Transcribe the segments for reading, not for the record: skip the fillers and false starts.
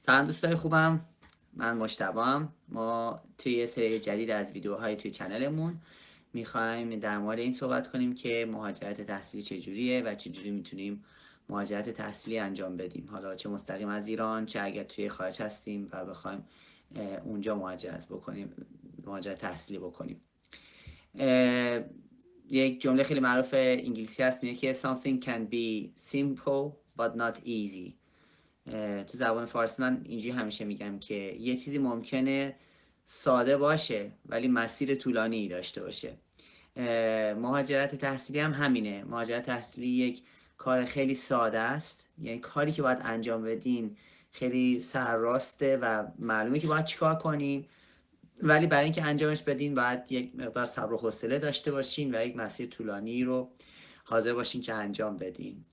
سلام دوستای خوبم، من مجتبی‌ام. ما توی یه سری جدید از ویدیوهای توی چنلمون میخوایم در مورد این صحبت کنیم که مهاجرت تحصیلی چجوریه و چجوری میتونیم مهاجرت تحصیلی انجام بدیم، حالا چه مستقیم از ایران چه اگر توی خارج هستیم و بخوایم اونجا مهاجرت تحصیلی بکنیم. یک جمله خیلی معروف انگلیسی هست میگه که something can be simple but not easy. تو زبان فارسی من اینجوری همیشه میگم که یه چیزی ممکنه ساده باشه ولی مسیر طولانی داشته باشه. مهاجرت تحصیلی هم همینه. مهاجرت تحصیلی یک کار خیلی ساده است، یعنی کاری که باید انجام بدین خیلی سرراسته و معلومه که باید چیکار کنین، ولی برای اینکه انجامش بدین باید یک مقدار صبر و حوصله داشته باشین و یک مسیر طولانی رو حاضر باشین که انجام بدین.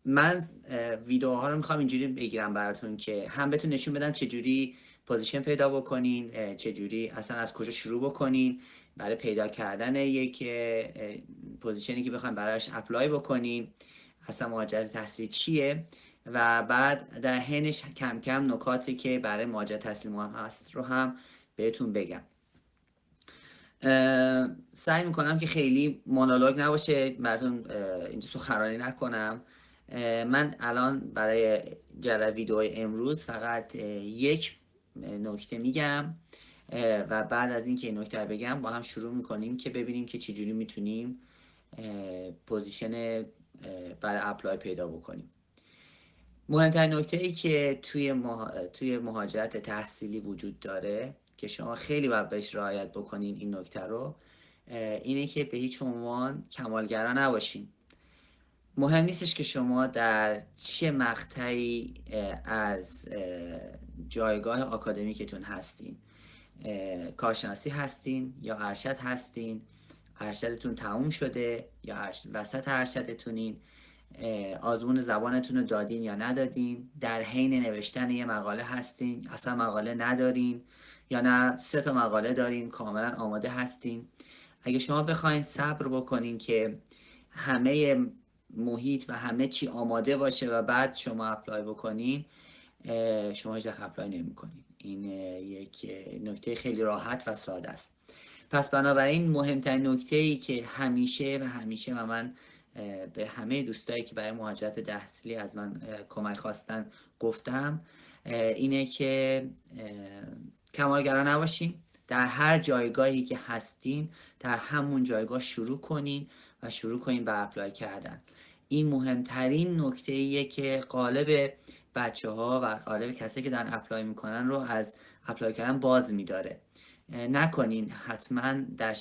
من ویدیوها رو میخوام اینجوری بگیرم براتون که هم بهتون نشون بدم چجوری پوزیشن پیدا بکنین، چجوری اصلا از کجا شروع بکنین برای پیدا کردن یک پوزیشنی که بخواین براش اپلای بکنین، اصلا مهاجرت تحصیلی چیه، و بعد در حینش کم کم نکاتی که برای مهاجرت تحصیلی مهم هست رو هم بهتون بگم. سعی میکنم که خیلی مونولوگ نباشه، براتون اینجا سخنرانی نکنم. من الان برای ویدیو امروز فقط یک نکته میگم و بعد از اینکه این نکته رو بگم با هم شروع میکنیم که ببینیم که چجوری میتونیم پوزیشن برای اپلای پیدا بکنیم. مهمترین نکته ای که توی مهاجرت تحصیلی وجود داره که شما خیلی باید بهش رعایت بکنین این نکته رو، اینه که به هیچ عنوان کمالگرا نباشین. مهم نیستش که شما در چه مقطعی از جایگاه آکادمیکتون هستین، کارشناسی هستین یا ارشد هستین، ارشدتون تموم شده یا وسط ارشدتونین، آزمون زبانتون رو دادین یا ندادین، در حین نوشتن یه مقاله هستین، اصلا مقاله ندارین، یا نه 3 مقاله دارین کاملا آماده هستین. اگه شما بخواین صبر بکنین که همه محیط و همه چی آماده باشه و بعد شما اپلای بکنین، شما هیچ وقت اپلای نمی‌کنین. این یک نکته خیلی راحت و ساده است. پس بنابراین مهمترین نکته‌ای که همیشه و من به همه دوستایی که برای مهاجرت تحصیلی از من کمک خواستن گفتم اینه که کمالگرا نباشین. در هر جایگاهی که هستین در همون جایگاه شروع کنین و شروع کنین به اپلای کردن. این مهمترین نکته‌ایه که غالب بچه‌ها و غالب کسایی که دارن اپلای میکنن رو از اپلای کردن باز میداره. نکنین. حتما در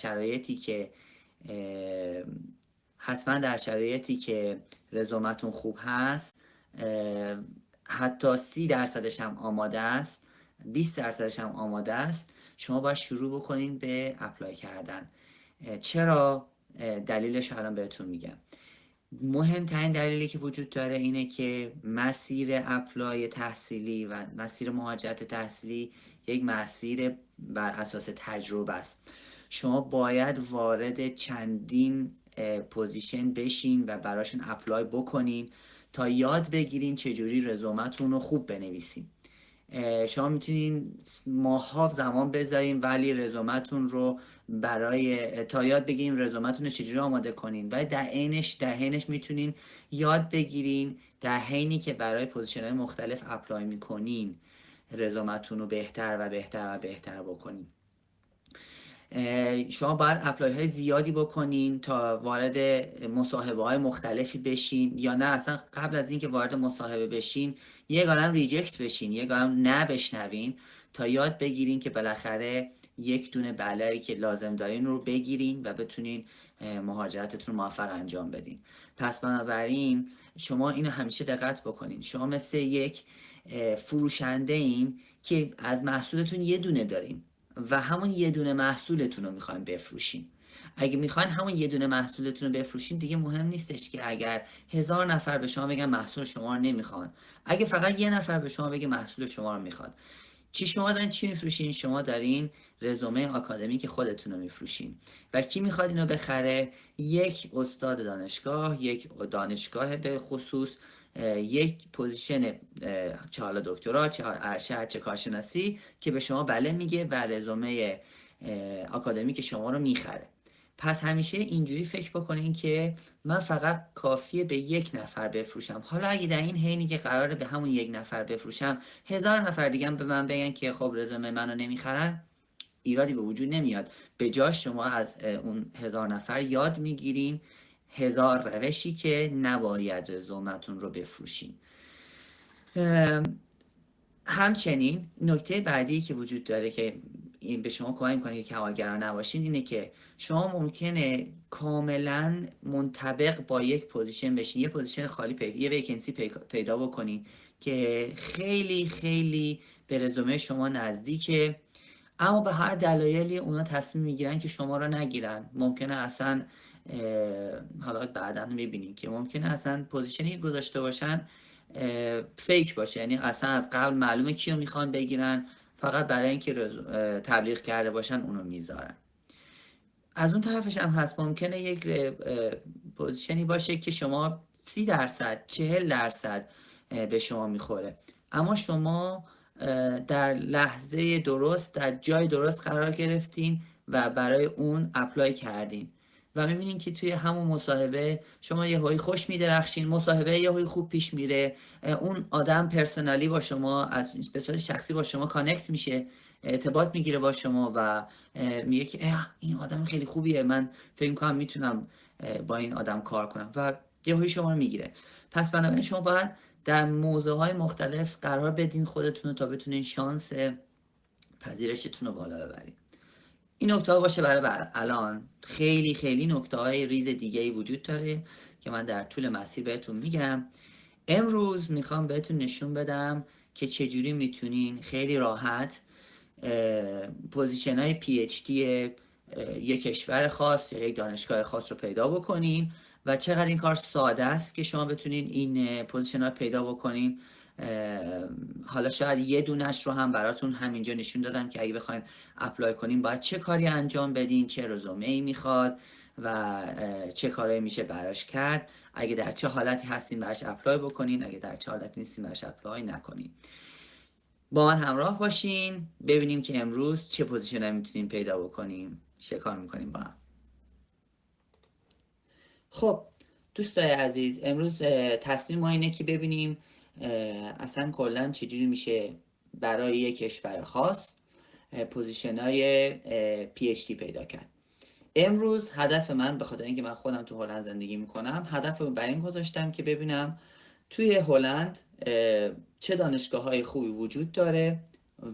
شرایطی که رزومتون خوب هست، حتی 30% هم آماده است، 20% هم آماده است، شما باید شروع بکنین به اپلای کردن. چرا؟ دلیلش الان بهتون میگم. مهمترین دلیلی که وجود داره اینه که مسیر اپلای تحصیلی و مسیر مهاجرت تحصیلی یک مسیر بر اساس تجربه است. شما باید وارد چندین پوزیشن بشین و براشون اپلای بکنین تا یاد بگیرین چجوری رزومتون رو خوب بنویسین. شما میتونین ماها زمان بذارین ولی رزومتون رو تا یاد بگیرین رزومتون رو چجوری آماده کنین، ولی در حینش میتونین یاد بگیرین در حینی که برای پوزیشن‌های مختلف اپلای میکنین رزومتون رو بهتر بکنین. شما باید اپلای های زیادی بکنین تا وارد مصاحبه های مختلفی بشین، یا نه اصلا قبل از اینکه وارد مصاحبه بشین یک عالم ریجکت بشین، یک عالم نبشنوین تا یاد بگیرین که بالاخره یک دونه بلایی که لازم دارین رو بگیرین و بتونین مهاجرتتون موفق انجام بدین. پس بنابراین شما اینو همیشه دقت بکنین. شما مثل یک فروشنده این که از محصولتون یه دونه دارین و همون یه دونه محصولتون رو میخواین بفروشین. اگه میخواین همون یه دونه محصولتون رو بفروشین دیگه مهم نیستش که اگر 1000 نفر به شما بگن محصول شما رو نمیخوان. اگه فقط 1 نفر به شما بگه محصول شما رو میخواد، شما دارین چی میفروشین؟ شما دارین رزومه آکادمیک خودتون رو میفروشین. و کی میخواد اینو بخره؟ یک استاد دانشگاه، یک دانشگاه به خصوص یک پوزیشن چه حالا دکترا چه ارشد چه کارشناسی که به شما بله میگه و رزومه آکادمیک شما رو میخره. پس همیشه اینجوری فکر بکنین که من فقط کافیه به یک نفر بفروشم. حالا اگه در این حینی که قراره به همون یک نفر بفروشم 1000 نفر دیگه هم به من بگن که خب رزومه منو نمیخرن، ایرادی به وجود نمیاد. به جاش شما از اون 1000 نفر یاد میگیرین 1000 روشی که نباید رزومتون رو بفروشین. همچنین نکته بعدی که وجود داره که این به شما کمک میکنه که کمالگرا نباشین اینه که شما ممکنه کاملا منطبق با یک پوزیشن بشین، یه پوزیشن خالی یه ویکنسی پیدا بکنین که خیلی خیلی به رزومه شما نزدیکه، اما به هر دلایلی اونا تصمیم میگیرن که شما رو نگیرن. ممکنه اصلا حالا بعدا میبینین که ممکنه اصلا پوزیشنی که گذاشته باشن فیک باشه، یعنی اصلا از قبل معلومه کیو میخوان بگیرن، فقط برای اینکه تبلیغ کرده باشن اونو میذارن. از اون طرفش هم هست ممکنه یک پوزیشنی باشه که شما 30% 40% به شما میخوره، اما شما در لحظه درست در جای درست قرار گرفتین و برای اون اپلای کردین و میبینین که توی همون مصاحبه شما یه هایی خوش میدرخشین، مصاحبه یه هایی خوب پیش میره، اون آدم پرسونالی با شما به صورت شخصی با شما کانکت میشه، ارتباط میگیره با شما و میگه که این آدم خیلی خوبیه، من فکر کنم میتونم با این آدم کار کنم و یه هایی شما رو میگیره. پس بنابراین شما باید در موضوعهای مختلف قرار بدین خودتون رو تا بتونین شانس پذیرشتون رو بالا ببرین. این نکته ها باشه برای الان. خیلی خیلی نکته های ریز دیگه ای وجود داره که من در طول مسیر بهتون میگم. امروز میخوام بهتون نشون بدم که چجوری میتونین خیلی راحت پوزیشن های PhD یک کشور خاص یا یک دانشگاه خاص رو پیدا بکنین و چقدر این کار ساده است که شما بتونین این پوزیشن ها رو پیدا بکنین. حالا شاید یه دونش رو هم براتون همینجا نشون دادم که اگه بخواین اپلای کنین باید چه کاری انجام بدین، چه رزومه ای میخواد و چه کاری میشه براش کرد، اگه در چه حالتی هستین براش اپلای بکنین، اگه در چه حالتی نیستین براش اپلای نکنین. با من همراه باشین ببینیم که امروز چه پوزیشن میتونیم پیدا بکنیم، چه کار میکنیم با هم. خب دوستای عزیز، امروز تصمیم ما اینه که ببینیم اصلا کلا چجوری میشه برای یک کشور خاص پوزیشن های PhD پیدا کرد. امروز هدف من، به خاطر اینکه من خودم تو هلند زندگی میکنم، هدف رو برای این گذاشتم که ببینم توی هلند چه دانشگاه های خوبی وجود داره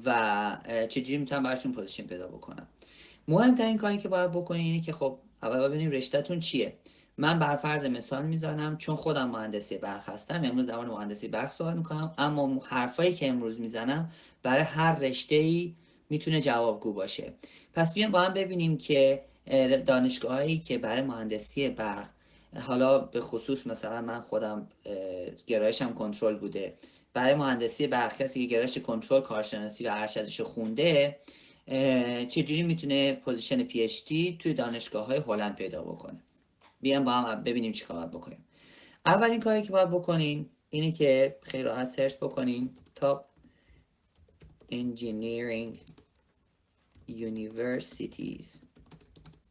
و چجوری میتونم براشون پوزیشن پیدا بکنم. مهمترین کاری که باید بکنید اینه که خب اول ببینیم رشته‌تون چیه. من بر فرض مثال میزنم چون خودم مهندسی برق هستم، امروز در مورد مهندسی برق صحبت میکنم، اما حرفایی که امروز میزنم برای هر رشته‌ای میتونه جوابگو باشه. پس بیایم با هم ببینیم که دانشگاهایی که برای مهندسی برق، حالا به خصوص مثلا من خودم گرایشم کنترل بوده، برای مهندسی برق کسی که گرایش کنترل کارشناسی و ارشدش خونده چجوری میتونه پوزیشن PhD توی دانشگاه‌های هلند پیدا بکنه. بیایم با هم ببینیم چی کار بکنیم. اولین کاری که باید بکنین اینه که خیلی راحت سرچ بکنین Top Engineering Universities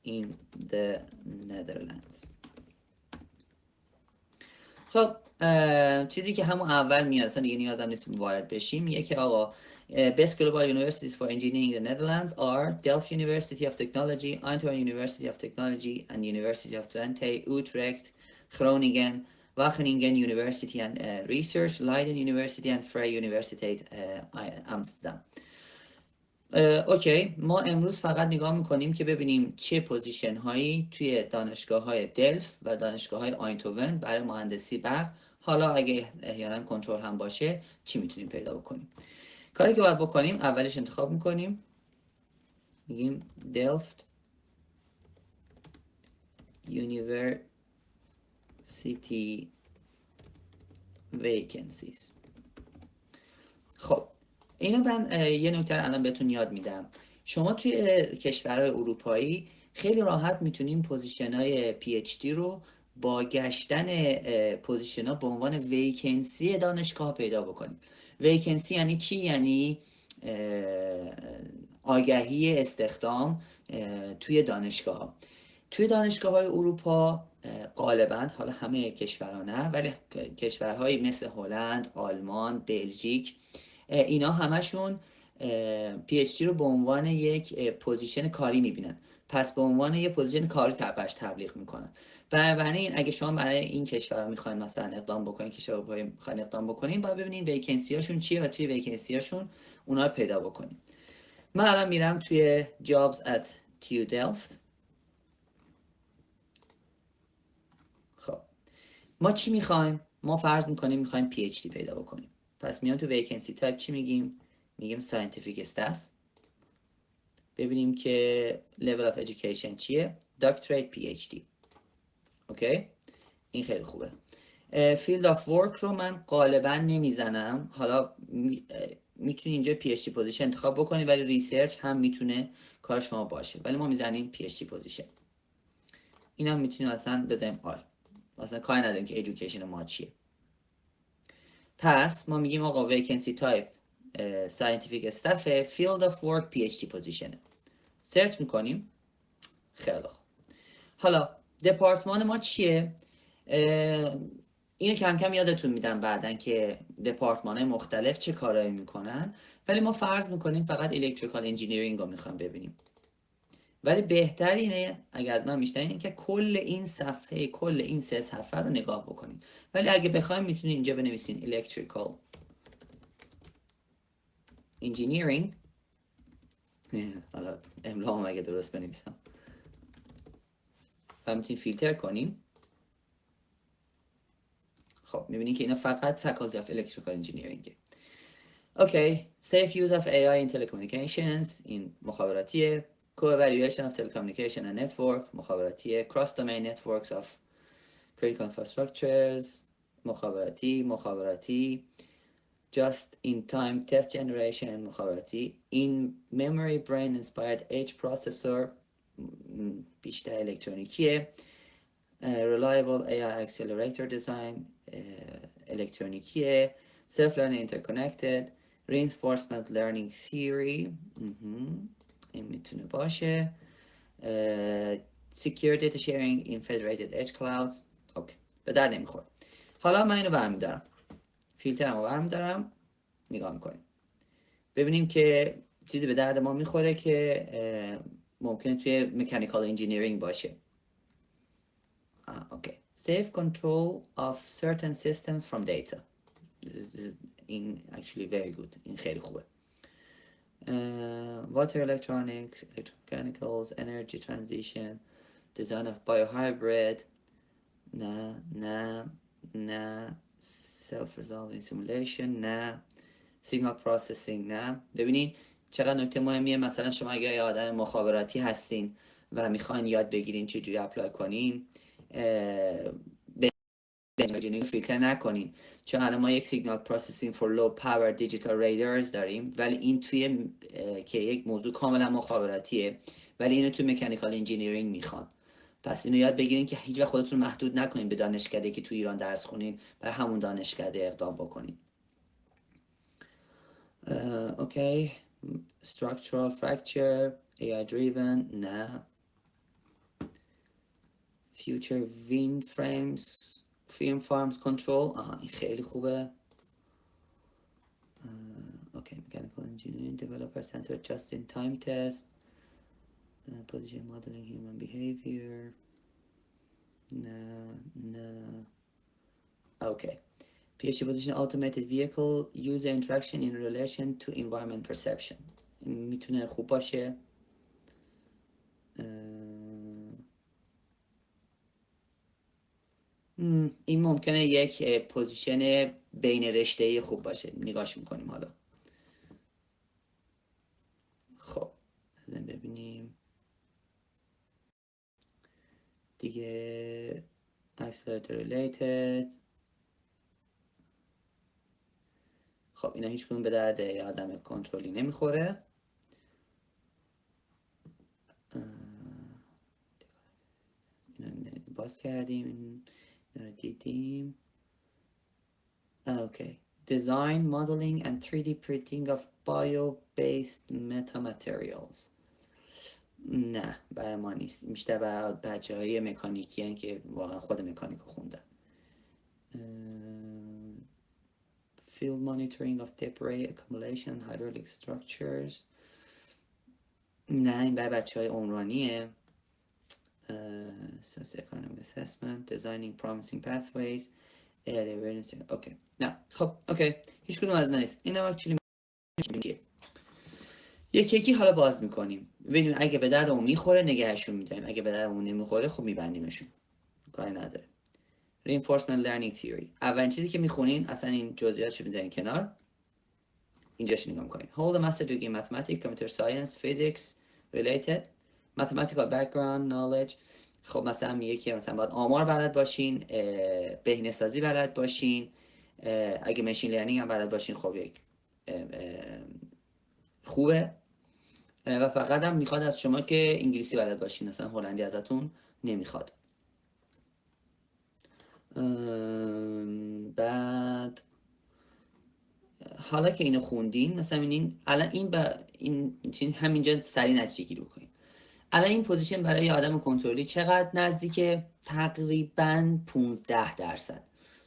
in the Netherlands. خب چیزی که همون اول میاد، اصلا دیگه نیازم نیست وارد بشیم، میگه که آقا Best global universities for engineering in the Netherlands are Delft University of Technology, Eindhoven University of Technology and University of Twente, Utrecht, Groningen, Wageningen University and Research, Leiden University and Vrije Universiteit Amsterdam. اوکی، ما امروز فقط نگاه میکنیم که ببینیم چه پوزیشن هایی توی دانشگاه های دلفت و دانشگاه های آینتوون برای مهندسی برق، حالا اگه احیانا کنترل هم باشه، چی میتونیم پیدا بکنیم. کاری که باید بکنیم اولش انتخاب میکنیم، میگیم دلفت یونیورسیتی ویکنسیز. خب اینو من یه نکته الان بهتون یاد میدم. شما توی کشورهای اروپایی خیلی راحت میتونین پوزیشن های PhD رو با گشتن پوزیشن ها به عنوان ویکنسی دانشگاه پیدا بکنید. ویکنسی یعنی چی؟ یعنی آگهی استخدام توی دانشگاه. توی دانشگاه های اروپا غالبا، حالا همه کشورها نه، ولی کشورهایی مثل هلند، آلمان، بلژیک، اینا همشون پی اچ دی رو به عنوان یک پوزیشن کاری میبینن، پس به عنوان یک پوزیشن کاری برش تبلیغ میکنن. بنابراین اگه شما برای این کشورها میخواین مثلا اقدام بکنین، کشور اروپایی میخواین اقدام بکنین، باید ببینین ویکنسی هاشون چیه و توی ویکنسی هاشون اونا رو پیدا بکنین. من الان میرم توی jobs at TU Delft. خب ما چی میخوایم؟ ما فرض میکنیم میخوایم پی اچ دی پیدا بکنیم. پس میام تو ویکنسی تایپ چی میگیم؟ میگیم scientific staff. ببینیم که level of education چیه؟ doctorate PhD. اوکی؟ این خیلی خوبه. field of work رو من غالبا نمیزنم. حالا میتونی اینجا PhD پوزیشن انتخاب بکنی، ولی ریسرچ هم میتونه کار شما باشه، ولی ما میزنیم PhD پوزیشن. این هم میتونیم اصلا بزنیم آل، اصلا کاری نداریم که ایژوکیشن ما چیه. پس ما میگیم آقا vacancy type scientific staff، field of work PhD پوزیشن. سرچ میکنیم. خیلی خوب. حالا دپارتمان ما چیه؟ اینو کم کم یادتون میدم بعدن که دپارتمان های مختلف چه کارایی میکنن، ولی ما فرض میکنیم فقط الکتریکال انجینیرینگ رو میخوایم ببینیم. ولی بهتر اینه اگه از من میشنین این که کل این صفحه، کل این 3 صفحه رو نگاه بکنید. ولی اگه بخوایم میتونید اینجا بنویسین الکتریکال انجینیرینگ. حالا املا هم اگه درست بنویسم و میتونید فیلتر کنیم. خب میبینید که اینا فقط فکالتی آف الکتریکال انجینیرینگه. اوکی. safe use of AI in telecommunications، این مخابراتیه. co-evaluation of telecommunication and network، مخابراتیه. cross domain networks of critical infrastructures، مخابراتی. just in time test generation، مخابراتی. in memory brain inspired edge processor، بیشتر الکترونیکیه. reliable AI accelerator design، الکترونیکیه. self-learning interconnected، reinforcement learning theory، این میتونه باشه. secure data sharing in federated edge clouds. اوکی، به در نمیخوره. حالا من اینو برمیدارم، فیلترمو برمیدارم، نگاه میکنیم ببینیم که چیزی به درد ما میخوره که ممکنه توی مکانیکال انجینیرینگ باشه. اوکی. safe control of certain systems from data. This is actually very good. این خیلی خوبه. water electronics, electromechanicals, energy transition, design of biohybrid. نه self-resolving simulation. نه signal processing. نه. ببینین چقدر نکته مهمیه. مثلا شما اگه یه آدم مخابراتی هستین و میخواین یاد بگیرین چجوری اپلای کنین، فیلتر نکنین، چون الان ما یک سیگنال پروسسینگ فور لو پاور دیجیتال رادارز داریم، ولی این توی که یک موضوع کاملا مخابراتیه، ولی اینو توی مکانیکال انجینیرینگ میخوان. پس اینو یاد بگیرین که هیچ وقت خودتون محدود نکنین به دانشکده که توی ایران درس خونین، بر همون دانشکده اقدام بکنین. اوکی. structural fracture، AI driven. نه. future wind frames، firm farms control. این خیلی خوبه. اوکی. mechanical engineering developer centered just in time test، position modeling human behavior. نه. اوکی. PhD position automated vehicle user interaction in relation to environment perception. میتونه خوب باشه. این ممکنه یک پوزیشن بین رشته‌ای خوب باشه. نگاش میکنیم حالا. خب بزنیم ببینیم دیگه. accelerator related. خب اینا هیچ کدوم به درد آدم کنترلی نمیخوره. باز کردیم دیدیم. اوکی. Design, modeling and 3D printing of bio-based metamaterials. نه برای ما نیست، بیشتر برای بچه های مکانیکی هن که واقعا خود مکانیک رو خوندن. Field monitoring of debris accumulation, hydraulic structures. نه این برای بچه های عمرانیه. Socioeconomic assessment, designing promising pathways, awareness. اوکی. نه خب اوکی، هیچ کدوم از نیست. این هم اکچولی یکی حالا باز میکنیم ببینیم اگه به دردمون میخوره نگهشون میداریم، اگه به دردمون نمیخوره خب میبندیمشون، کاری نداره. Reinforcement learning theory. اولین چیزی که میخونین اصلا این جزئیاتشو میذارین کنار، اینجاش نگاه میکنین. Hold a master degree in mathematics, computer science, physics related, mathematical background knowledge. خب مثلا میگه که مثلا باید آمار بلد باشین، بهینه‌سازی بلد باشین، اگه ماشین لرنینگ هم بلد باشین خب یک خوبه. و فقط هم میخواد از شما که انگلیسی بلد باشین، مثلا هلندی ازتون نمیخواد. بعد حالا که اینو خوندین مثلا ببینین الان این همینجا سریع نتیجه گیری بکنین. الان این پوزیشن برای آدم کنترلی چقدر نزدیکه؟ تقریبا 15%،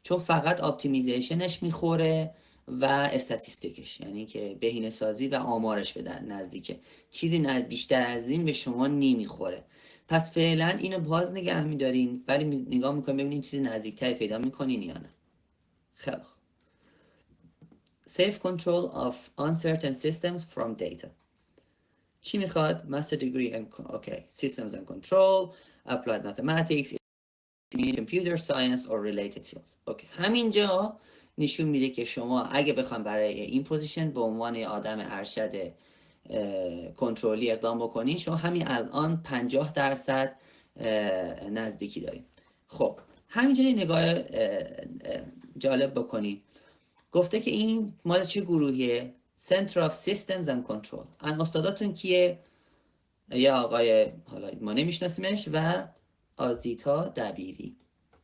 چون فقط اپتیمیزیشنش میخوره و استاتیستیکش، یعنی که بهینه سازی و آمارش به در نزدیکه، چیزی بیشتر از این به شما نمیخوره. پس فعلا اینو باز نگه میدارین ولی نگاه میکنین ببینین چیزی نزدیکتری پیدا میکنین یا نه. خیلی Safe control of uncertain systems from data. چی میخواد؟ Master degree in systems and control, applied mathematics, computer science or related fields. همینجا نشون میده که شما اگه بخوام برای این پوزیشن به عنوان آدم ارشد کنترلی اقدام بکنین، شما همین الان 50% نزدیکی دارین. خب همینجا نگاه جالب بکنین. گفته که این مال چه گروهیه؟ Center of Systems and Control. استاداتون کیه؟ یه آقای حالا ما نمیشناسیمش و آزیتا دبیری.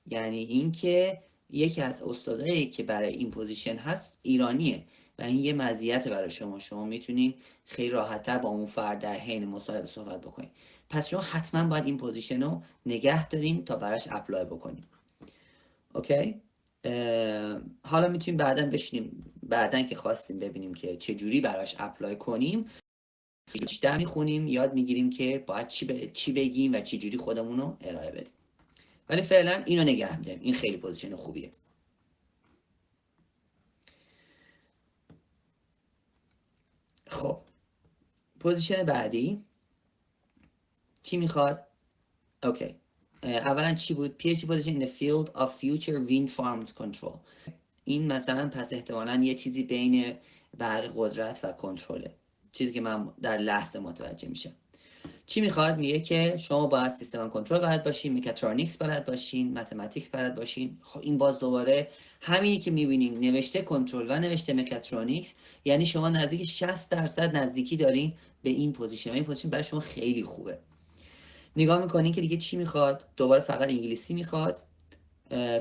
یعنی این که یکی از استادایی که برای این پوزیشن هست ایرانیه و این یه مزیت برای شما میتونین خیلی راحت‌تر با اون فرد در حین مصاحبه صحبت بکنین. پس شما حتما باید این پوزیشن رو نگه دارین تا براش اپلای بکنین. اوکی؟ حالا میتونیم بعداً بشینیم، بعداً که خواستیم ببینیم که چه جوری براش اپلای کنیم، بیشتر میخونیم، یاد میگیریم که باید چی بگیم و چی جوری خودمون رو ارائه بدیم. ولی فعلا اینو نگه میداریم، این خیلی پوزیشن خوبیه. خب پوزیشن بعدی چی میخواد؟ اوکی. اولا چی بود؟ PhD position in the field of future wind farms control. این مثلا پس احتمالاً یه چیزی بین برق قدرت و کنترله، چیزی که من در لحظه متوجه میشم. چی میخواد؟ میگه که شما باید سیستم کنترل بلد باشین، میکاترونیکس بلد باشین، متماتیکس بلد باشین. خب این باز دوباره همینی که میبینین نوشته کنترل و نوشته میکاترونیکس، یعنی شما نزدیک 60% نزدیکی دارین به این پوزیشن. این پوزیشن برای شما خیلی خوبه. نگاه میکنین که دیگه چی میخواد؟ دوباره فقط انگلیسی میخواد،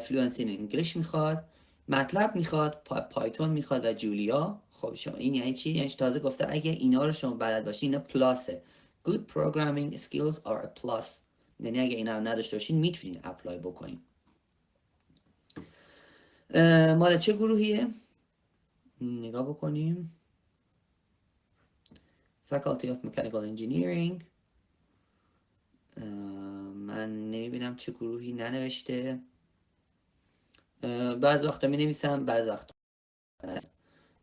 فلوئنسی این انگلیش میخواد، مطلب میخواد، پایتون میخواد و جولیا. خب شما این یعنی چی؟ یعنی تازه گفته اگه اینا رو شما بلد باشین اینا پلاسه. Good programming skills are a plus. یعنی اگه اینا رو نداشته باشین میتونین اپلای بکنین. مال چه گروهیه؟ نگاه بکنیم. Faculty of Mechanical Engineering. من نمیبینم چه گروهی ننوشته. بعض وقتا می نویسم، بعض وقتا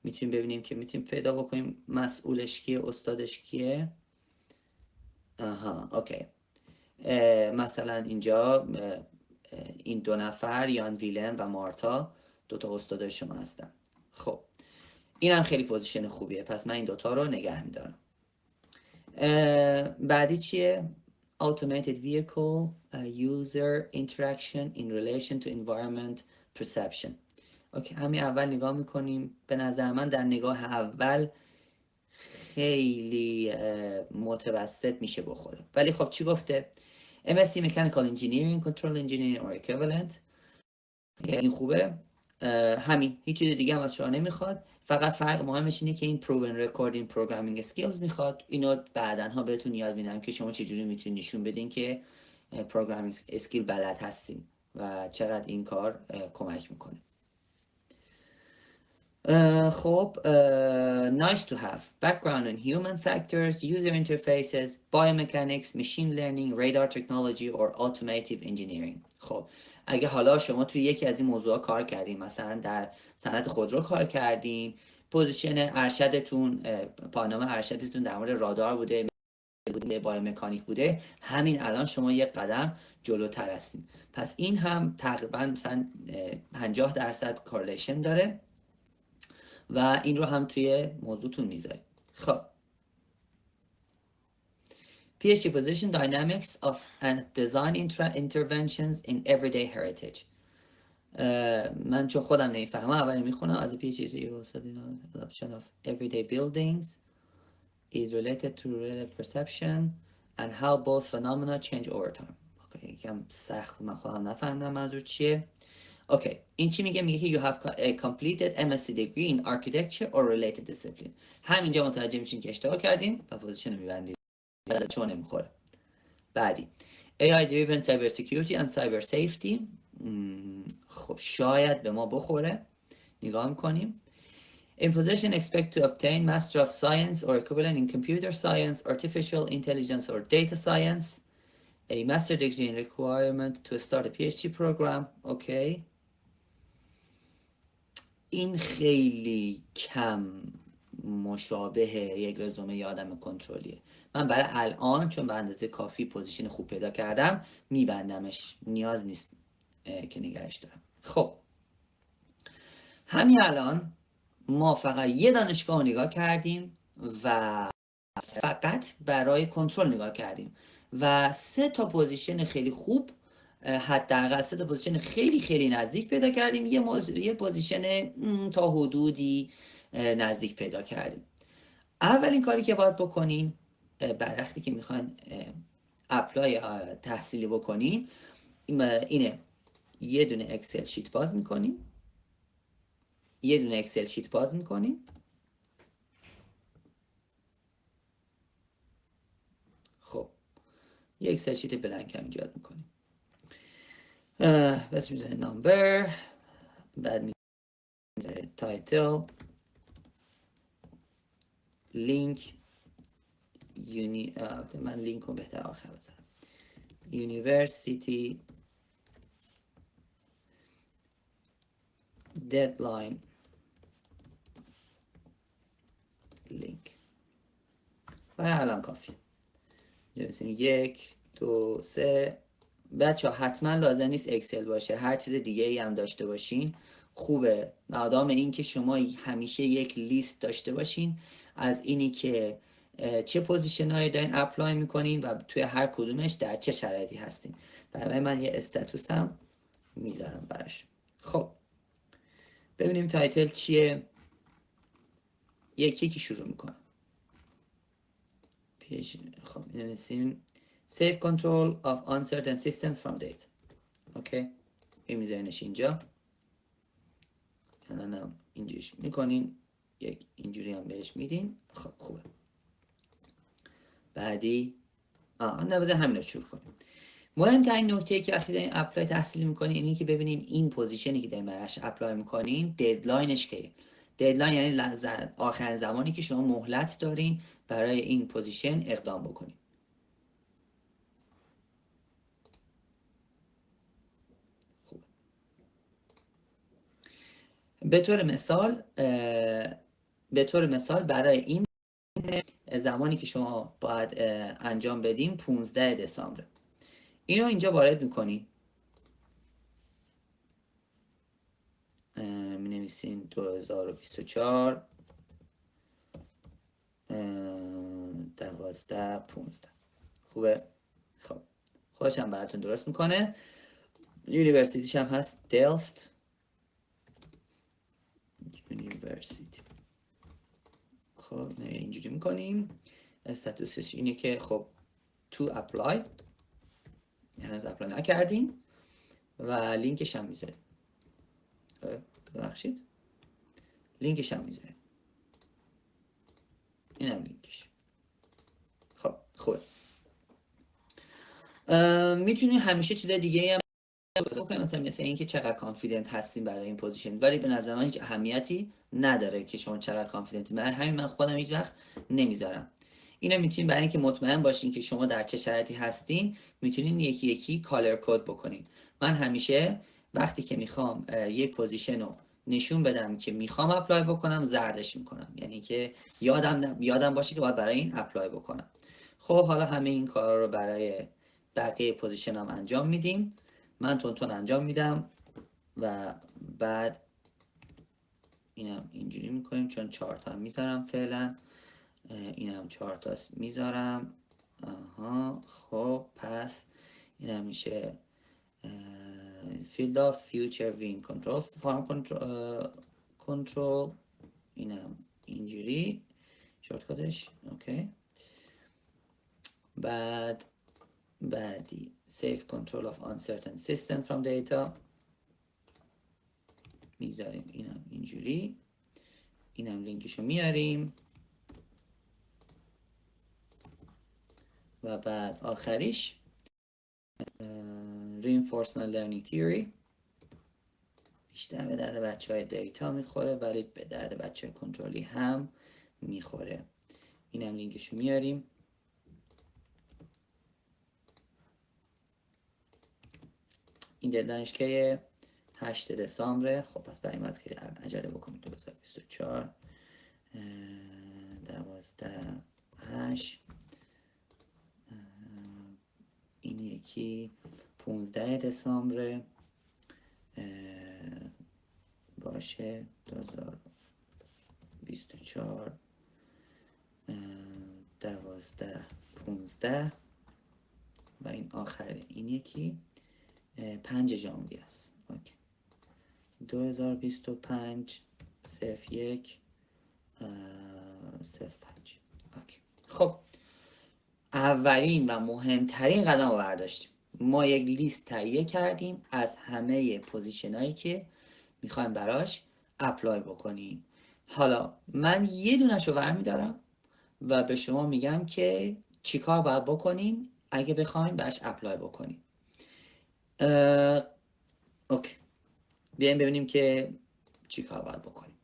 میتونیم ببینیم که میتونیم پیدا بکنیم مسئولش کیه، استادش کیه. اوکی. مثلا اینجا این دو نفر یان ویلن و مارتا دوتا استادای شما هستن. خب این هم خیلی پوزیشن خوبیه، پس من این دوتا رو نگه میدارم. بعدی چیه؟ Automated vehicle user interaction in relation to environment perception. اوکی همین اول نگاه میکنیم. به نظر من در نگاه اول خیلی متوسط میشه بخوره، ولی خب چی گفته؟ MSc Mechanical Engineering Control Engineering or equivalent. این خوبه. همین، هیچ چیز دیگه هم از شما نمیخواد. فقط فرق مهمش اینه که این proven recording programming skills میخواد. اینو بعدنها بهتون یاد میدم که شما چجوری میتونید نشون بدین که programming skill بلد هستین و چقدر این کار کمک میکنه. خب nice to have background in human factors, user interfaces, biomechanics, machine learning, radar technology or automotive engineering. خب اگه حالا شما توی یکی از این موضوعا کار کردین، مثلا در صنعت خودرو کار کردین، پوزیشن ارشدتون پایه‌نامه ارشدتون در مورد رادار بوده، بایومکانیک بوده، همین الان شما یک قدم جلوتر هستین. پس این هم تقریبا مثلا 50% کورلیشن داره و این رو هم توی موضوعتون میذاریم. خب PhD position dynamics of design interventions in everyday heritage. من چون خودم نمیفهمم اول میخونم از PhD adoption of everyday buildings is related to real perception and how both phenomena change over time. یکم سخت من خودم نفهمیدم منظور چیه. اوکی، این چی میگه؟ میگه که you have completed MSc degree in architecture or related discipline. همینجا متوجه میشین که اشتباه کردیم و پوزیشن رو میبندیم. چون نمیخوره. بعدی AI driven cyber security and cyber safety. خب شاید به ما بخوره. نگاه میکنیم. In position expect to obtain Master of Science or equivalent in Computer Science, Artificial Intelligence or Data Science. A Master degree requirement to start a PhD program. Okay. این خیلی کم مشابه یک رزومه ی آدم کنترلیه. من برای الان چون به اندازه کافی پوزیشن خوب پیدا کردم میبندمش، نیاز نیست که نگهش دارم. خب همین الان ما فقط یه دانشگاه رو نگاه کردیم و فقط برای کنترل نگاه کردیم و 3 تا پوزیشن خیلی خوب، حداقل 3 تا پوزیشن خیلی خیلی نزدیک پیدا کردیم، یه پوزیشن تا حدودی نزدیک پیدا کردیم. اولین کاری که باید بکنین برای وقتی که میخواین اپلای تحصیلی بکنین اینه، یه دونه اکسل شیت باز میکنیم، خب یه اکسل شیت بلنک هم ایجاد میکنیم. بس میزنه نامبر، بعد میزنه تایتل، لینک، من لینک رو بهتر آخر بذارم، یونیورسیتی، ددلاین، لینک. برای الان کافی. جنسیم 1 2 3. بچه ها حتما لازم نیست اکسل باشه، هر چیز دیگه ای هم داشته باشین خوبه، مادام این که شما همیشه یک لیست داشته باشین از اینی که چه پوزیشن هایی دارین اپلای میکنین و توی هر کدومش در چه شرایطی هستین. برای من یه استاتوس هم میذارم براش. خب ببینیم تایتل چیه. یکی شروع میکنم. خب نمیسیم Safe control of uncertain systems from data. اوکی، میذارینش اینجا. الان اینجوریش میکنین، یک اینجوری هم بهش میدین. خب خوبه. بعدی نبازه همین رو شروع کنیم. مهمترین نکته که وقتی دارین اپلای تحصیلی میکنین اینه که ببینین این پوزیشنی که دارین براش اپلای میکنین ددلاینش کیه. ددلاین یعنی آخرین زمانی که شما مهلت دارین برای این پوزیشن اقدام بکنین. به طور مثال برای این زمانی که شما باید انجام بدیم 15 دسامبر. اینو اینجا وارد میکنین، می نویسین 2024 12 15. خوبه؟ خب خودش هم براتون درست میکنه. یونیورسیتیش هم هست دلفت یونیورسیتی. خب اینجوری میکنیم. استاتوسش اینه که خب تو اپلای هنوز اپلای نکردین و لینکش هم میذاریم. ببخشید لینکش هم میذاریم. اینم لینکش. خب خوبه. میتونی همیشه چیز دیگه هم بکنید، مثلا اینکه چقدر کانفیدنت هستین برای این پوزیشن، ولی به نظر من هیچ اهمیتی نداره که شما چقدر کانفیدنت. من خودم هیچ وقت نمیذارم. اینا میتونین برای اینکه مطمئن باشین که شما در چه شرایطی هستین، میتونین یکی یکی کالر کد بکنین. من همیشه وقتی که میخوام یک پوزیشن رو نشون بدم که میخوام اپلای بکنم زردش میکنم، یعنی که یادم باشه که باید برای این اپلای بکنم. خب حالا همه این کارا رو برای بقیه پوزیشن هم انجام میدیم. من تون انجام میدم و بعد اینم اینجوری میکنیم، چون 4 تا میذارم فعلا. اینم 4 تا میذارم. خب پس اینم میشه field of future win control farm control. اینم اینجوری شورت کدش. اوکی. بعدی safe control of uncertain systems from data میذاریم. اینم اینجوری. اینم لینکشو میاریم و بعد آخریش reinforcement learning theory. بیشتر به درد بچه های دیتا میخوره ولی به درد بچه های کنترلی هم میخوره. اینم لینکشو میاریم. این دانشگاه 8 دسامبر. خب پس برای این خیلی عجله بکنیم. 2024 12/8. این یکی 15 دسامبر باشه. 2024 12/15 و این آخر این یکی 5 ژانویه است. اوکی. 2025 01 05. اوکی. خب اولین و مهمترین قدم رو برداشتیم. ما یک لیست تهیه کردیم از همه پوزیشن هایی که میخوایم براش اپلای بکنیم. حالا من یه دونش رو برمیدارم و به شما میگم که چیکار باید بکنین اگه بخوایم براش اپلای بکنیم. اوکی. بیایم ببینیم که چیکار باید بکنیم.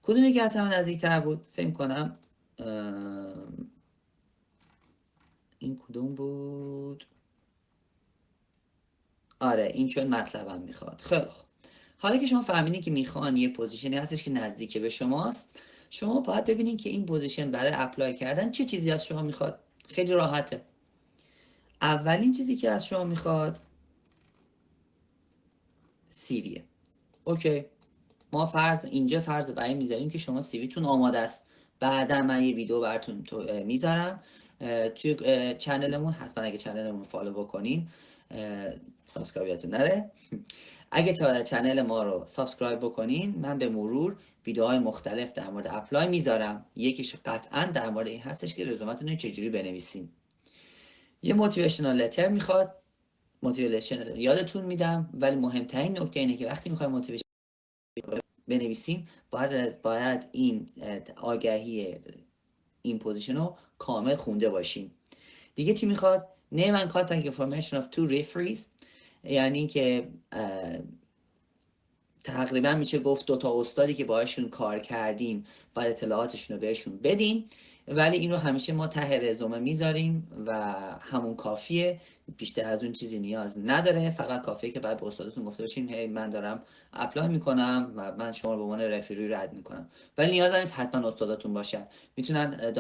کدومی که از همه نزدیکتر بود؟ فکر کنم این کدوم بود؟ آره این چون مطلبم میخواد. خیلی خوب. حالا که شما فهمیدین که میخوان یه پوزیشنی هستش که نزدیک به شماست، شما باید ببینین که این پوزیشن برای اپلای کردن چه چیزی از شما میخواد. خیلی راحته. اولین چیزی که از شما میخواد سیویه. اوکی. ما اینجا فرض برای میذاریم که شما سیویتون آماده است. بعدا من یه ویدیو براتون میذارم توی چنلمون. حتما اگه چنلمون فالو بکنین، سابسکرایب یادتون نره. اگه چنل ما رو سابسکرایب بکنین، من به مرور ویدیوهای مختلف در مورد اپلای میذارم. یکیش قطعا در مورد این هستش که رزومتون رو چجوری بنویسین. یه موتیویشنال لتر میخواد. موتیویشن یادتون میدم، ولی مهمترین نکته اینه که وقتی میخوایم موتیویشن بنویسیم باید این آگهی این پوزیشن رو کامل خونده باشین. دیگه چی میخواد؟ name and contact information of 2 referees. یعنی که تقریبا میشه گفت 2 تا استادی که باهاشون کار کردیم باید اطلاعاتشون رو بهشون بدیم، ولی این رو همیشه ما ته رزومه میذاریم و همون کافیه. بیشتر از اون چیزی نیاز نداره. فقط کافیه که بعد به استادتون گفته باشین هی من دارم اپلای میکنم و من شما رو به عنوان رفری رد میکنم. ولی نیاز نیست حتما استادتون باشن. میتونن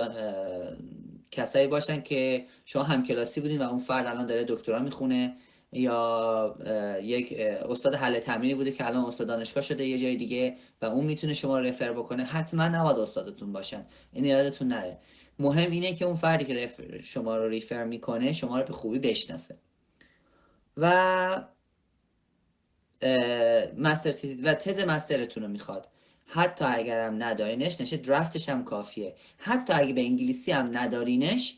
کسایی باشن که شما همکلاسی بودین و اون فرد الان داره دکترا میخونه، یا یک استاد حل تمرینی بوده که الان استاد دانشگاه شده یه جای دیگه و اون میتونه شما رو رفر بکنه. حتما نباید استادتون باشن. این یادتون نره. مهم اینه که اون فردی که شما رو ریفر میکنه شما رو به خوبی بشناسه. و مستر تیز و تز مسترتون رو میخواد. حتی اگرم ندارینش، نشه درافتش هم کافیه. حتی اگه به انگلیسی هم ندارینش،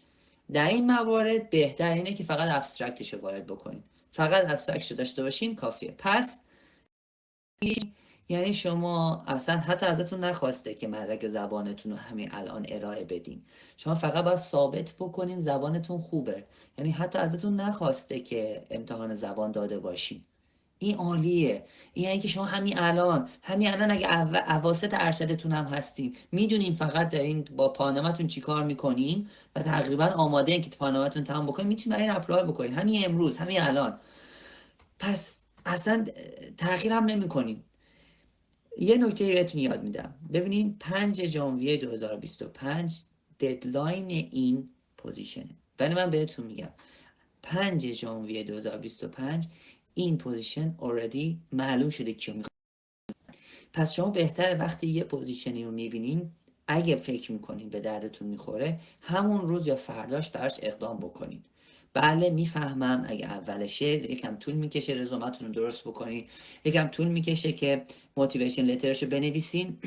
در این موارد بهتر اینه که فقط ابسترکتش رو وارد بکنین، فقط ابسترکتش رو داشته باشین کافیه. پس یعنی شما اصلا حتی ازتون نخواسته که مدرک زبانتون رو همین الان ارائه بدین، شما فقط باید ثابت بکنین زبانتون خوبه. یعنی حتی ازتون نخواسته که امتحان زبان داده باشین. این عالیه. این یعنی که شما همین الان اگه اواسط ارشدتون هم هستین، میدونین فقط دارین با پانامتون چی کار میکنین و تقریبا آماده این که پانامتون تمام بکنین، میتونین برای این اپلای بکنین همین امروز، همین الان. پس اصلا تأخیر هم نمیکنین. یه نکته بهتون یاد میدم. ببینین 5 ژانویه 2025 ددلاین این پوزیشنه، ولی من بهتون میگم 5 ژانویه 2025 این پوزیشن اوردی معلوم شده کیو میخواد. پس شما بهتره وقتی یه پوزیشنی رو میبینین، اگه فکر میکنین به دردتون میخوره، همون روز یا فرداش براش اقدام بکنین. بله میفهمم اگه اولشه یکم طول میکشه رزومتون رو درست بکنین، یکم طول میکشه که موتیویشن لترش رو بنویسین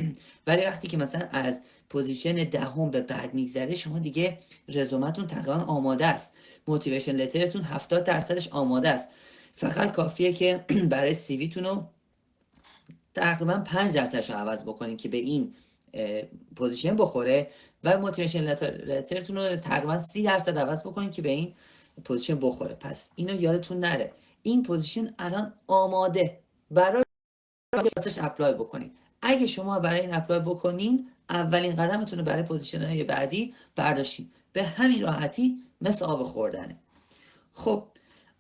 ولی وقتی که مثلا از پوزیشن دهم به بعد میگذره، شما دیگه رزومتون تقریبا آماده است، موتیویشن لترتون 70% آماده است. فقط کافیه که برای سیویتون رو تقریبا 5% رو عوض بکنین که به این پوزیشن بخوره و موتیویشن لترتون رو تقریبا 30% عوض بکنین که به این پوزیشن بخوره. پس اینو یادتون نره، این پوزیشن الان آماده برای واسش اپلای بکنین. اگه شما برای این اپلای بکنین، اولین قدمتون رو برای پوزیشن های بعدی برداشتین. به همین راحتی مثل آب خوردنه. خب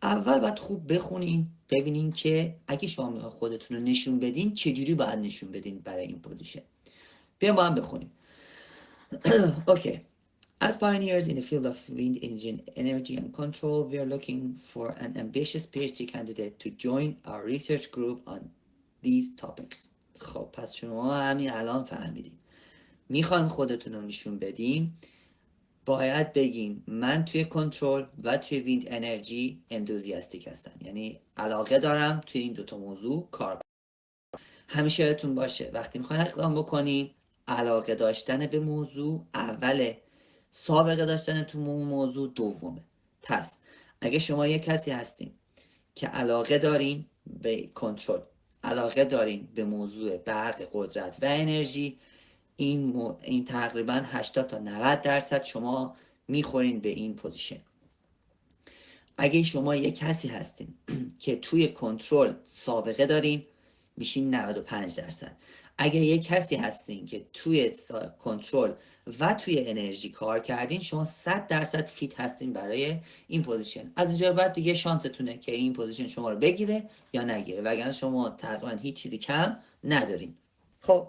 اول باید خوب بخونین، ببینین که اگه شما میخواین خودتون رو نشون بدین چجوری باید نشون بدین برای این پوزیشن. بیایم با هم بخونیم. اوکی. As pioneers in the field of wind engine energy and control, we are looking for an ambitious PhD candidate to join our research group on these topics. خب پس شما همین الان فهمیدین میخوان خودتون رو نشون بدین، باید بگین من توی کنترل و توی ویند انرژی اندوزیاستیک هستم، یعنی علاقه دارم توی این دوتا موضوع کار کنم. همیشه یادتون باشه وقتی میخواین اقدام بکنین، علاقه داشتن به موضوع اوله، سابقه داشتن تو موضوع دومه. پس اگه شما یه کسی هستین که علاقه دارین به کنترل، علاقه دارین به موضوع برق، قدرت و انرژی، این تقریبا 80 تا 90% شما میخورین به این پوزیشن. اگه شما یه کسی هستین که توی کنترل سابقه دارین، میشین 95%. اگه یه کسی هستین که توی کنترل و توی انرژی کار کردین، شما 100% فیت هستین برای این پوزیشن. از اونجا بعد دیگه شانستونه که این پوزیشن شما رو بگیره یا نگیره، وگرنه شما تقریبا هیچ چیزی کم ندارین. خب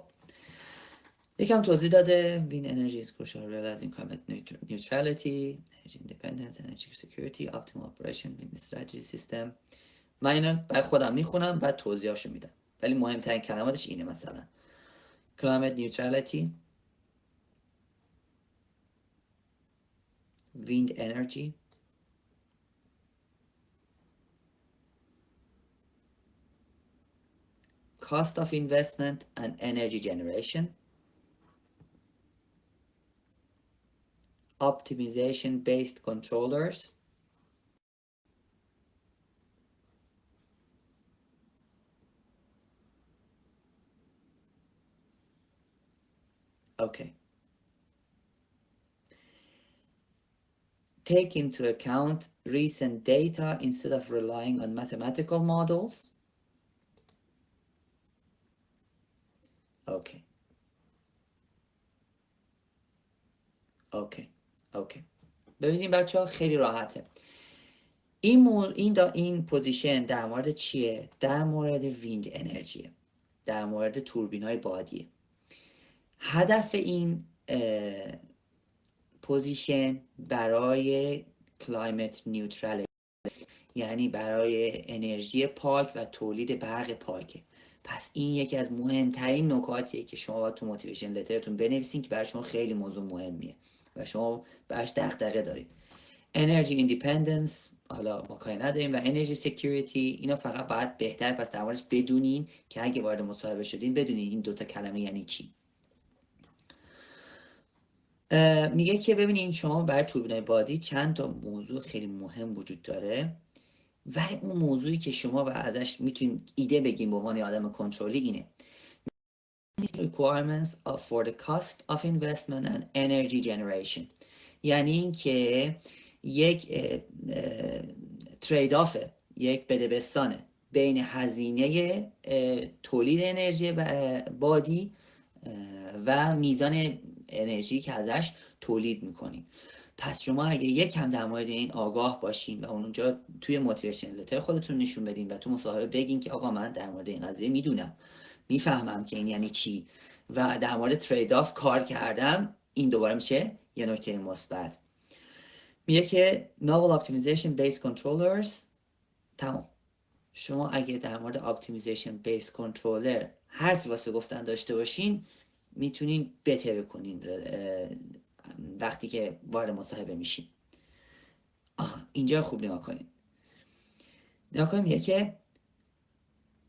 یکم توضیح داده. Wind energy is crucial realizing climate neutrality, energy independence, energy security, optimal operation, wind strategy system. من اینو برای خودم میخونم بعد توضیحاشو میدم، ولی مهمترین کلماتش اینه. مثلا climate neutrality, wind energy, cost of investment and energy generation, optimization based controllers, okay. Take into account recent data instead of relying on mathematical models. Okay. ببینیم بچه ها خیلی راحته. این پوزیشن در مورد چیه؟ در مورد ویند انرژیه، در مورد توربین های بادیه. هدف این پوزیشن برای کلایمت نیوترال، یعنی برای انرژی پاک و تولید برق پاکه. پس این یکی از مهمترین نکاتیه که شما باید تو موتیویشن لترتون بنویسین که برای شما خیلی موضوع مهمیه و شما براش دغدغه دارید. انرژی ایندیپندنس حالا ما کاری نداریم، و انرژی سکیوریتی اینا فقط باید بهتر پس در موردش بدونین که اگه وارد مصاحبه شدین بدونین این دوتا کلمه یعنی چی. میگه که ببینید شما برای توربینای بادی چند تا موضوع خیلی مهم وجود داره، ولی اون موضوعی که شما ازش میتونید ایده بگیم به عنوان آدم کنترلی اینه: requirements for the cost of investment and energy generation. یعنی این که یک ترید آفه، یک بدبستانه بین هزینه تولید انرژی بادی و میزان انرژی که ازش تولید میکنیم. پس شما اگه یک کم در مورد این آگاه باشین و اونجا توی موتیویشن لتر خودتون نشون بدین و تو مصاحبه بگین که آقا من در مورد این قضیه میدونم، میفهمم که این یعنی چی و در مورد ترید آف کار کردم، این دوباره میشه یه نکته مثبت. میگه که novel optimization based controllers. تمام. شما اگه در مورد optimization based controller حرفی واسه گفتن داشته باشین، میتونین بهتر کنین وقتی که وارد مصاحبه میشین. اینجا خوب نگاه کنین. نگاه کنیم میگه که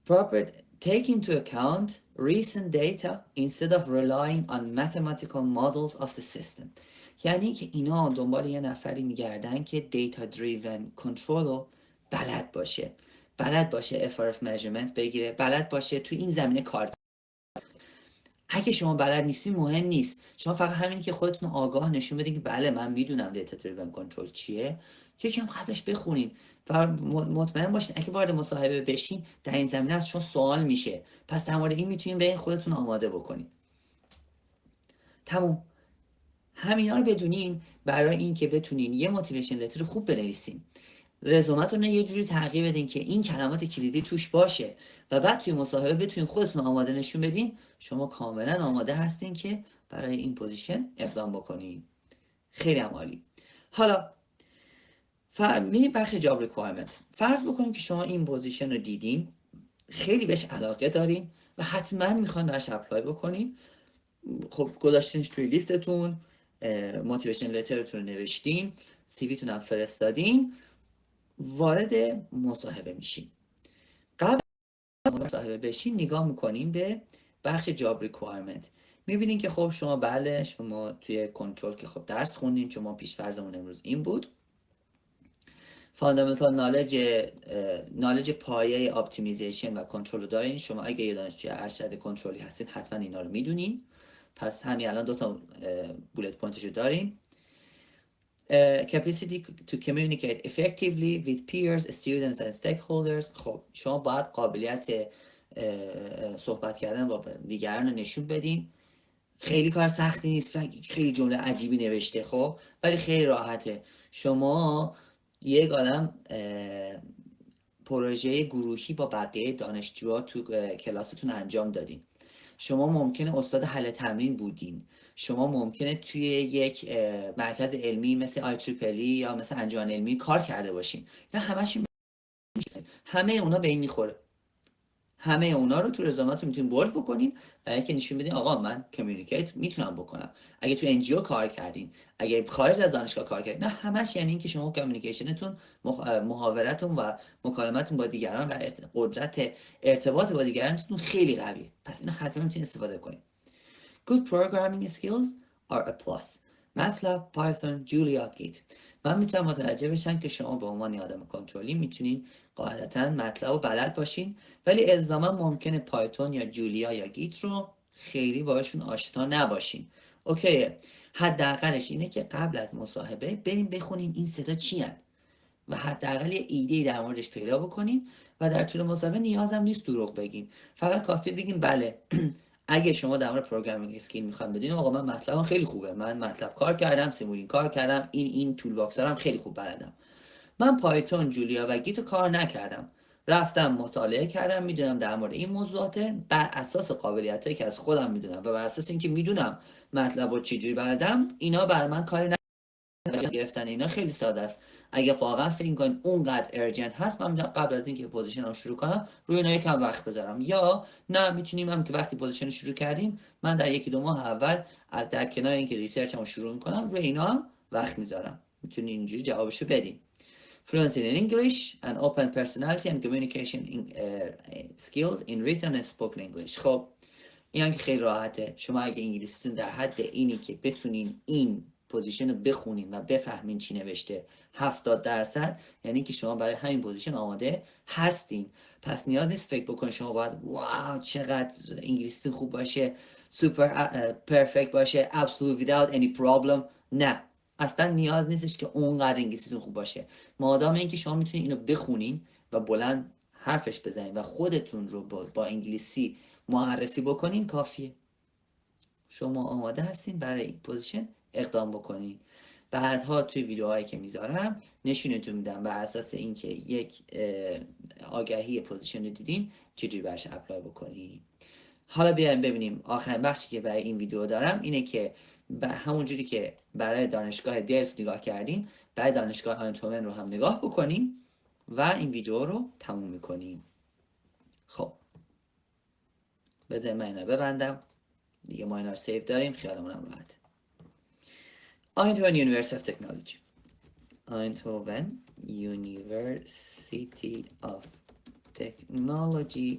proper take into account recent data instead of relying on mathematical models of the system. یعنی که اینا دنبال یه نفری میگردن که data driven control رو بلد باشه FRF measurement بگیره، بلد باشه تو این زمینه کار. اگه شما بلد نیستی مهم نیست، شما فقط همینی که خودتون آگاه نشون بدین که بله من میدونم دیتا دریون کنترل چیه، یکم قبلش بخونین و مطمئن باشین اگه وارد مصاحبه بشین در این زمینه از شما سوال میشه، پس در مورد این میتونین به خودتون آماده بکنین. تموم. همینا رو بدونین برای این که بتونین یه موتیویشن لتر خوب بنویسین. رزومتون رو یه جوری تغییر بدین که این کلمات کلیدی توش باشه و بعد توی مصاحبه بتونین خودتون آماده نشون بدین شما کاملا آماده هستین که برای این پوزیشن اقدام بکنین. خیلی هم عالی. حالا میریم بخش جاب ریکوایرمنت. فرض بکنیم که شما این پوزیشن رو دیدین، خیلی بهش علاقه دارین و حتما میخواین براش اپلای بکنین. خب گذاشتینش توی لیستتون، موتیویشن لترتون رو نوشتین، سی ویتون هم فرستادین، وارد مصاحبه میشین. قبل از مصاحبه بشین نگاه میکنین به بخش جاب ریکوایرمنت، میبینین که خب شما بله شما توی کنترل که خب درس خوندین، شما پیش‌فرضمون امروز این بود فاندامنتال نالج پایه اپتیمیزیشن و کنترل رو دارین. شما اگه یه دانشجوی ارشد کنترلی هستین حتما اینا رو میدونین، پس همین الان دو تا بولت پوینتشو دارین. Capacity to communicate effectively with peers, students and stakeholders. خب شما باید قابلیت صحبت کردن با دیگران رو نشون بدین. خیلی کار سختی نیست، خیلی جمله عجیبی نوشته خب، ولی خیلی راحته. شما یک عالم پروژه گروهی با بقیه دانشجوها تو کلاستون انجام دادین. شما ممکنه استاد حل تمرین بودین، شما ممکنه توی یک مرکز علمی مثل IEEE یا مثل انجمن علمی کار کرده باشین. نه همه اونا به این میخوره. همه اونا رو تو رزومتون میتونین بولد بکنین و اینکه نشون بدین آقا من کمیونیکیت میتونم بکنم. اگه تو NGO کار کردین، اگه خارج از دانشگاه کار کردین، نه همش یعنی اینکه شما کمیونیکیشنتون، محاورتون و مکالمتون با دیگران و قدرت ارتباط با دیگرانتون خیلی قویه. پس اینو حتما میتونین استفاده کنین. Good programming skills are a plus. MATLAB, Python, Julia, Git. من میتونم متوجه بشم که شما به عنوان آدم کنترلی میتونین قاعدتا مطلب رو بلد باشین، ولی الزاما ممکنه پایتون یا جولیا یا گیت رو خیلی باشون آشنا نباشین. اوکی، حداقلش اینه که قبل از مصاحبه بریم بخونین این صدا چی هن و حداقل یه ایده در موردش پیدا بکنین و در طول مصاحبه نیازم نیست دروغ بگین، فقط کافیه بگین بله اگه شما در مورد پروگرامینگ اسکیل میخوام بدین آقا من مطلبم خیلی خوبه، من مطلب کار کردم، سیمولینگ کار کردم، این تول باکس هم خیلی خوب بلدم. من پایتون، جولیا و گیتو کار نکردم، رفتم مطالعه کردم، میدونم در مورد این موضوعات بر اساس قابلیتایی که از خودم میدونم و بر اساس اینکه میدونم مطلب رو چجوری بلدم، اینا بر من کاری گرفتن اینا خیلی ساده است. اگه واقعا فکر کنین اونقدر ارجنت هست، من قبل از اینکه پوزیشنم شروع کنم روی اینا یکم وقت بذارم، یا نه میتونیم هم که وقتی پوزیشن شروع کردیم من در یکی دو ماه اول در کنار اینکه ریسرچمو شروع میکنم روی اینا هم وقت میذارم. میتونین اینجوری جوابشو بدین. Fluency in English and open personality and communication skills in written and spoken English. خب این هم که خیلی راحته. شما اگه انگلیسیتون در حد اینی که بتونین این پوزیشن رو بخونین و بفهمین چی نوشته 70%، یعنی که شما برای همین پوزیشن آماده هستین. پس نیاز نیست فکر بکنین شما باید واو چقدر انگلیسیتون خوب باشه، سوپر پرفکت باشه، absolute without any problem. نه، اصلا نیاز نیستش که اونقدر انگلیسیتون خوب باشه. مادام اینکه شما میتونین اینو بخونین و بلند حرفش بزنین و خودتون رو با انگلیسی معرفی بکنین کافیه. شما آماده هستین برای این پوزیشن اقدام بکنین. بعدها توی ویدیوهایی که میذارم نشونتون میدم بر اساس اینکه یک آگهی پوزیشن رو دیدین چجوری برش اپلای بکنین. حالا بیایم ببینیم آخرین بخشی که برای این ویدیو دارم اینه که همونجوری که برای دانشگاه دلفت نگاه کردین برای دانشگاه آینتوون رو هم نگاه بکنین و این ویدیو رو تموم میکنیم. خب بذار من اینا ببندم دیگه. ما اینا رو سیو داریم، خیالمونم راحت. Eindhoven University of Technology. Eindhoven University of Technology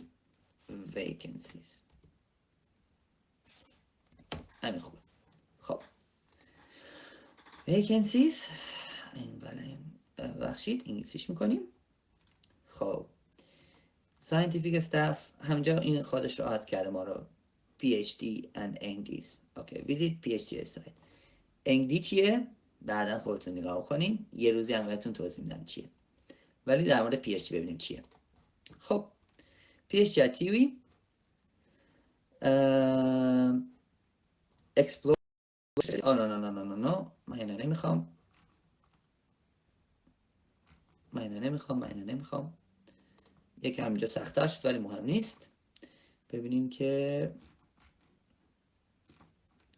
vacancies. همین خوبه. خب vacancies این بخشید انگلیسیش میکنیم. خب scientific staff همینجا این خودش راحت کرده ما رو PhD and MDs. اوکی visit PhD site. MD چیه؟ بعدا خودتون نگاه کنین، یه روزی هم بهتون توضیح میدم چیه، ولی در مورد PhD ببینیم چیه. خب PhD at TUI explore نه من اینو نمیخوام. یکی همینجا سخت‌تر شد ولی مهم نیست. ببینیم که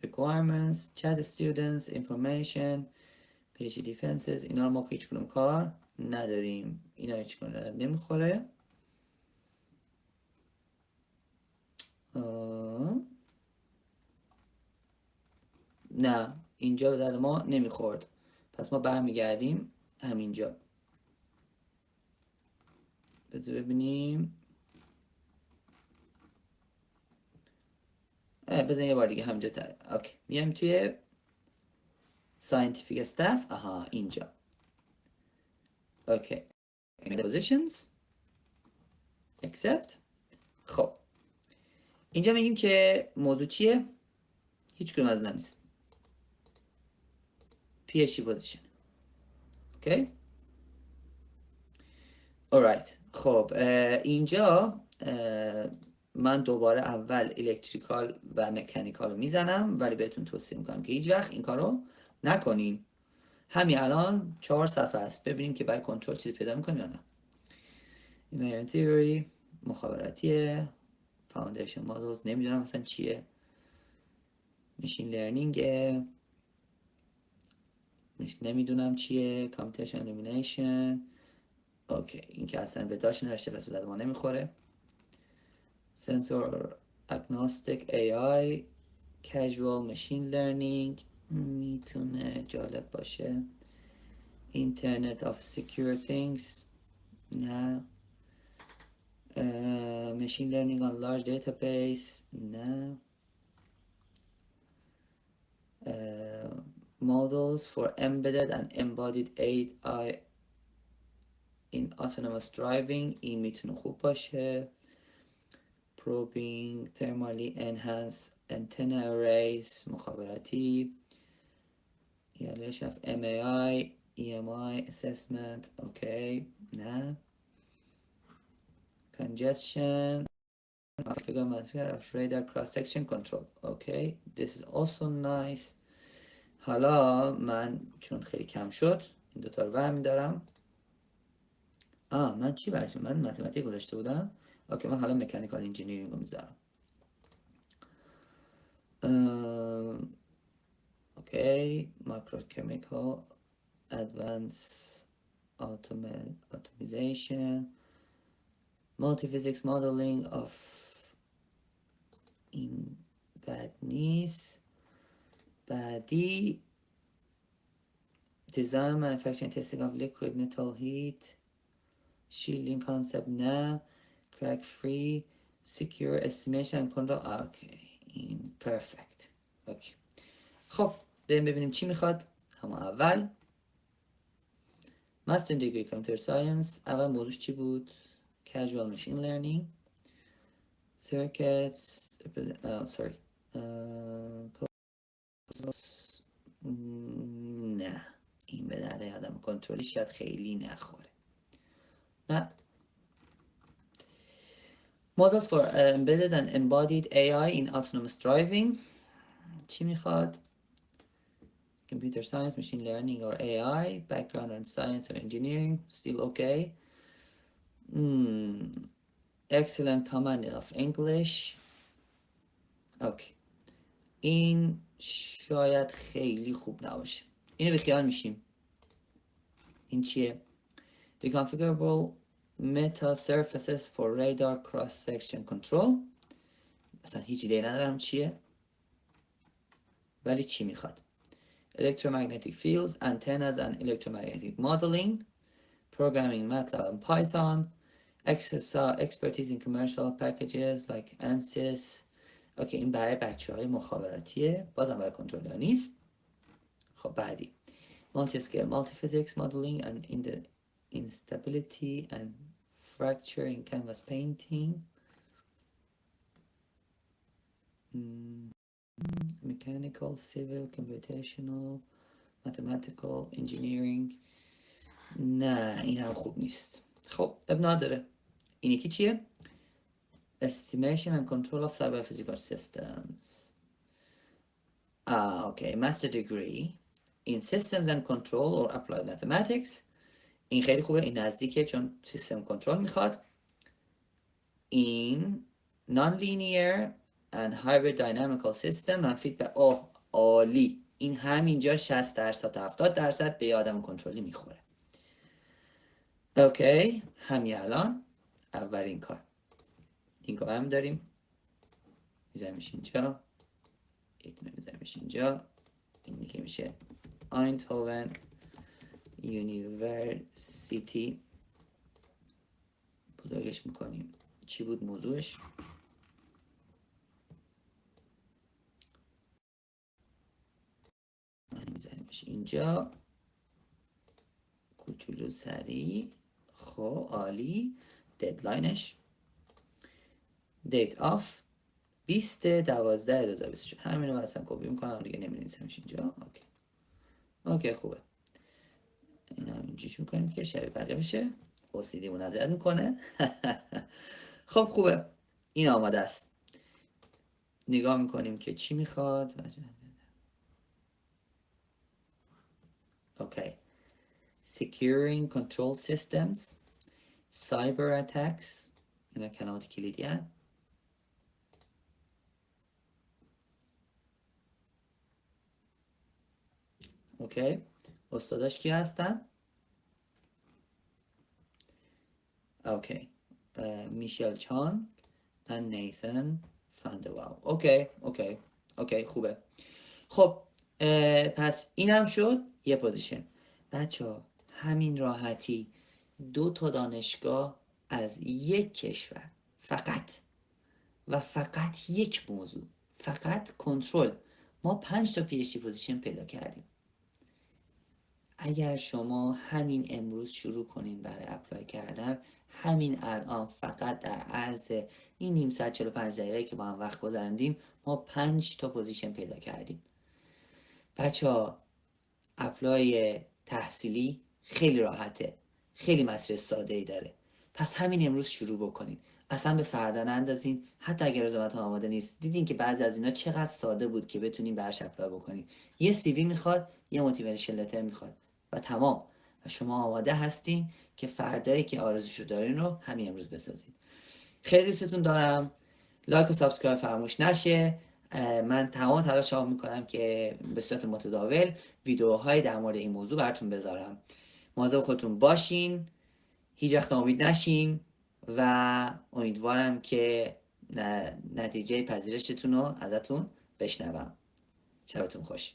requirements, chat students, information, PhD defenses. اینا رو ما هیچ کنون کار نداریم. اینا هیچ کنون نمیخوره. نه اینجا به درد ما نمیخورد. پس ما برمیگردیم همینجا. بذار ببینیم. بزن یه بار دیگه همینجا اوکی. میام توی scientific staff. آها اینجا. اوکی. positions accept. خب اینجا میگیم که موضوع چیه؟ هیچ کدوم از نمیست. PhD position. اوکی. alright. خب اینجا من دوباره اول الکتریکال و مکانیکال رو میزنم، ولی بهتون توصیه میکنم که هیچ وقت این کارو نکنین. همین الان 4 صفحه است. ببینیم که برای کنترل چیزی پیدا میکنیم یا نه. Engineering theory مخابراتیه. Foundation models نمیدونم مثلا چیه. Machine learning نمیدونم چیه. Computation elimination. اوکی این که اصلا به داشت نرشته پس به ما نمیخوره. Sensor agnostic AI casual machine learning میتونه جالب باشه. Internet of secure things نه. machine learning on large database نه. models for embedded and embodied AI in autonomous driving این میتونه خوب باشه. probing thermally enhanced antenna arrays مخابراتی. evaluation of MAI EMI assessment اوکی نه. congestion of radar cross section control اوکی this is also nice. حالا من چون خیلی کم شد این دوتا رو برمیدارم. من چی برشم؟ من متمتیک گذاشته بودم. اوکی من حالا مکانیکال انجینیرینگ رو میذارم. اوکی مایکروکمیکال ادوانس automation multiphysics modeling of این بد نیست. بعدی design manufacturing testing of liquid metal heat shielding concept نه. crack free secure estimation control. اوکی این perfect. اوکی خب بریم ببینیم چی میخواد. همون اول Master Degree Computer Science اول موضوعش چی بود؟ Casual Machine Learning Circuits sorry نه این به درد آدم کنترلی شاید خیلی نخوره. نه Models for embedded and embodied AI in autonomous driving چی میخواد؟ Computer science, machine learning or AI, background on science or engineering, still okay. Excellent command of English. Okay. این شاید خیلی خوب نباشه. اینو بیخیال میشیم. این چیه؟ The configurable meta surfaces for radar cross section control. اصلا هیچ ایده ندارم چیه. ولی چی میخواد؟ Electromagnetic fields, antennas and electromagnetic modeling, programming MATLAB and Python, expertise in commercial packages like ANSYS. اوکی این برای بچه های مخابراتیه، بازم برای کنترلر نیست. خب بعدی multi-scale multi-physics modeling and in the instability and fracture in canvas painting, mechanical, civil, computational, mathematical, engineering. نه این هم خوب نیست. خب اب نداره. این یکی چیه؟ Estimation and control of cyber physical systems. Okay. Master degree in systems and control or applied mathematics. این خیلی خوبه. این نزدیکه چون سیستم کنترل میخواد. این non-linear and hybrid dynamical system منفید به عالی. این همینجا 60% تا 70% به آدم کنترلی میخوره. اوکی همین الان اولین کار این کار هم داریم. میذاریمش اینجا، این میذاریمش اینجا. این میگه میشه Eindhoven University. بزرگش میکنیم. چی بود موضوعش؟ میذاریمش اینجا کوچولو سریع. خب عالی. ددلاینش date of 20/12/2024. همینو من اصلا کپی میکنم دیگه نمی‌نویسمش اینجا. اوکی خوبه. اینا اینجوریش میکنیم که شبیه بقیه بشه. OCD مون اذیت میکنه. خب خوبه. این آماده است. نگاه میکنیم که چی میخواد. اوکی. Securing control systems, cyber attacks. اینا کلمات کلیدی هست. اوکی استاداش کی هستن؟ اوکی میشل چان و نیثن فاندواو. اوکی خوبه. خب پس اینم شد یه پوزیشن. بچه ها همین راحتی 2 دانشگاه از یک کشور فقط و فقط یک موضوع، فقط کنترل، ما 5 پی‌اچ‌دی پوزیشن پیدا کردیم. اگر شما همین امروز شروع کنین برای اپلای کردن، همین الان فقط در عرض این نیم ساعت 45 دقیقه که با هم وقت گذروندیم ما 5 پوزیشن پیدا کردیم. بچه‌ها اپلای تحصیلی خیلی راحته، خیلی مسیر ساده ای داره. پس همین امروز شروع بکنین، اصلا به فردا نندازین. حتی اگر رزومتون آماده نیست، دیدین که بعضی از اینا چقدر ساده بود که بتونین براش اپلای بکنین. یه CV میخواد، یه موتیویشن لتر میخواد و تمام. و شما آماده هستین که فردایی که آرزوشو دارین رو همین امروز بسازین. خیلی دوستتون دارم. لایک و سابسکرایب فراموش نشه. من تمام تلاشم میکنم که به صورت متداول ویدیوهای در مورد این موضوع براتون بذارم. مواظب خودتون باشین، هیچ وقت ناامید نشین و امیدوارم که نتیجه پذیرشتون رو ازتون بشنوم. شبتون خوش.